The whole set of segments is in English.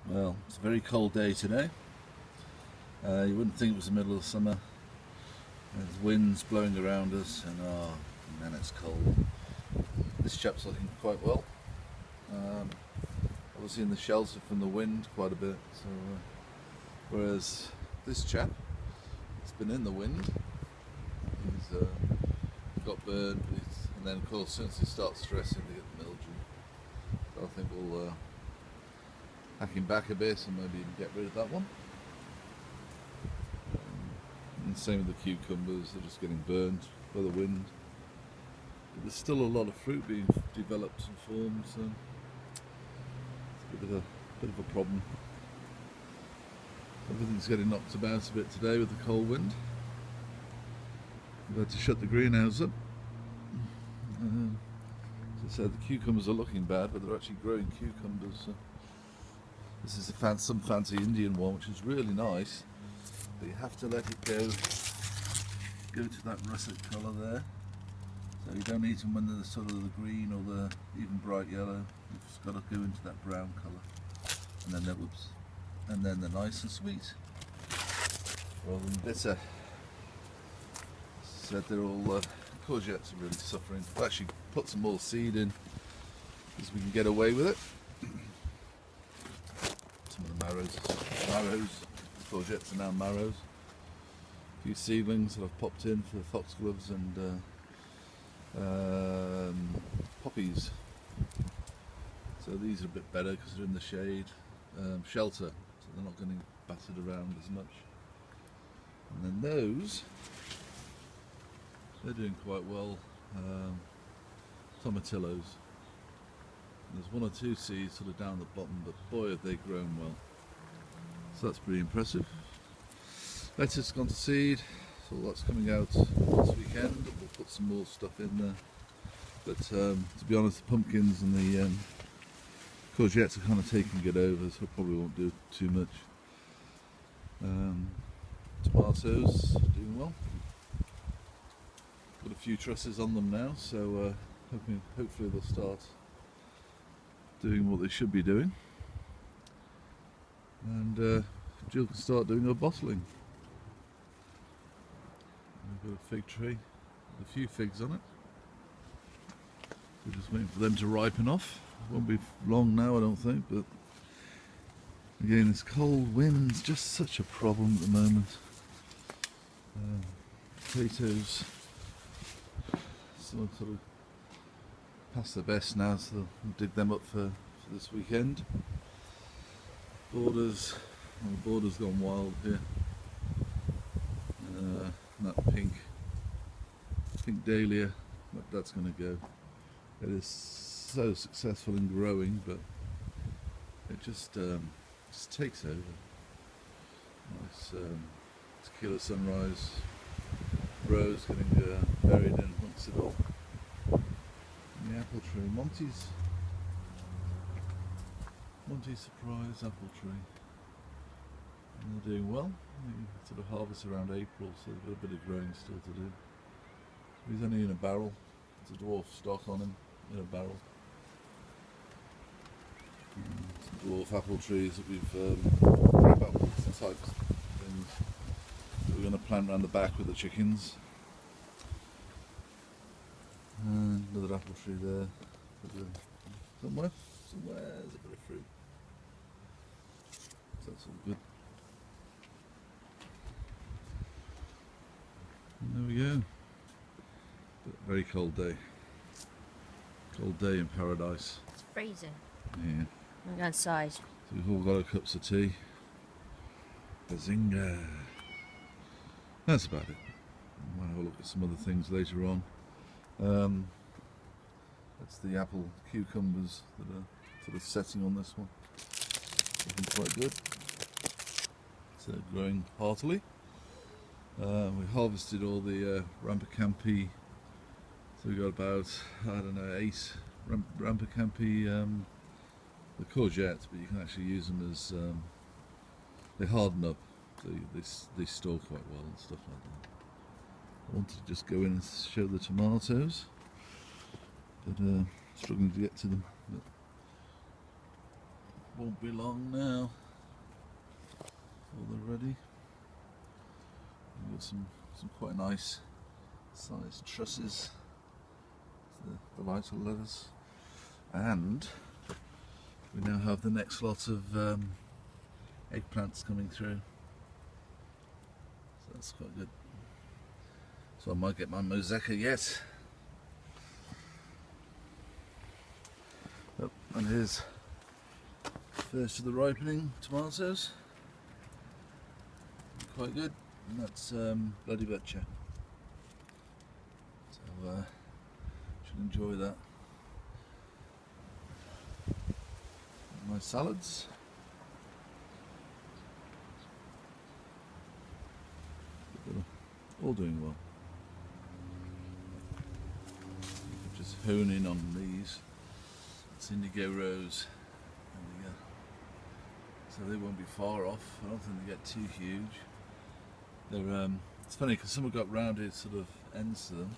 Well, it's a very cold day today. You wouldn't think it was the middle of summer. There's winds blowing around us, and man, it's cold. This chap's looking quite well. Um, Obviously in the shelter from the wind quite a bit. Whereas this chap, has been in the wind. He's got burned, and then of course since he starts stressing, they get the mildew. So I think we'll hack him back a bit and maybe even get rid of that one. And same with the cucumbers, they're just getting burned by the wind. But there's still a lot of fruit being developed and formed, so it's a bit of a problem. Everything's getting knocked about a bit today with the cold wind. We've had to shut the greenhouse up. As I said, the cucumbers are looking bad, but they're actually growing cucumbers. So this is some fancy Indian one, which is really nice. But you have to let it go to that russet colour there. So you don't eat them when they're sort of the green or the even bright yellow. You've just got to go into that brown colour, and then they're nice and sweet rather than bitter. Said they're all courgettes are really suffering. We'll actually put some more seed in because we can get away with it. Some of the marrows, courgettes are now marrows. A few seedlings that I've popped in for the foxgloves and poppies. So these are a bit better because they're in the shade, shelter, so they're not getting battered around as much. And then those, they're doing quite well. Tomatillos. There's one or two seeds sort of down the bottom, but boy have they grown well. So that's pretty impressive. Lettuce gone to seed, so that's coming out this weekend. We'll put some more stuff in there. But to be honest, the pumpkins and the courgettes are kind of taking it over, so I probably won't do too much. Tomatoes are doing well. Got a few trusses on them now, so hopefully they'll start doing what they should be doing. And Jill can start doing her bottling. We've got a fig tree with a few figs on it. We're just waiting for them to ripen off. Won't be long now, I don't think, but again, this cold wind's just such a problem at the moment. Potatoes sort of past their best now, so we'll dig them up for this weekend. Border's gone wild here. That pink dahlia, that's going to go. It is so successful in growing, but it just takes over. Nice tequila sunrise rose getting buried in amongst it all. And the apple tree, Monty's surprise apple tree. And they're doing well. They sort of harvest around April, so they've got a bit of growing still to do. He's only in a barrel. It's a dwarf stock on him, in a barrel. Some dwarf apple trees that we've crab apples and types things that we're going to plant around the back with the chickens. And another apple tree there. Somewhere there's a bit of fruit. So that's all good. And there we go. Very cold day. Cold day in paradise. It's freezing. Yeah. I'm going inside. So we've all got our cups of tea. Bazinga. That's about it. We'll have a look at some other things later on. That's the apple cucumbers that are sort of setting on this one. Looking quite good. So growing heartily. We harvested all the Rampacampi. So we got about, 8 Rampacampi, the courgettes, but you can actually use them as, they harden up, so they store quite well and stuff like that. I wanted to just go in and show the tomatoes, but struggling to get to them. But Won't be long now before they're ready. We've got some quite nice sized trusses. The light will let us. And we now have the next lot of eggplants coming through. So that's quite good. So I might get my mosaica yet. Oh, and here's first of the ripening tomatoes. Quite good. And that's Bloody Butcher. So should enjoy that. My salads. All doing well. Just hone in on these. It's Indigo Rose. So they won't be far off. I don't think they get too huge. They're it's funny because some have got rounded sort of ends to them,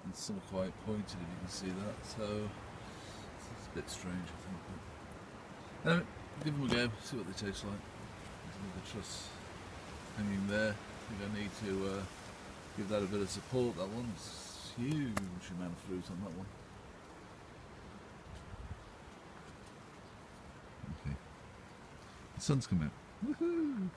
and some are quite pointed, if you can see that. So it's a bit strange, I think. But anyway, give them a go, see what they taste like. There's the truss hanging there. I think I need to give that a bit of support. That one's huge amount of fruit on that one. Okay, the sun's come out. Woohoo!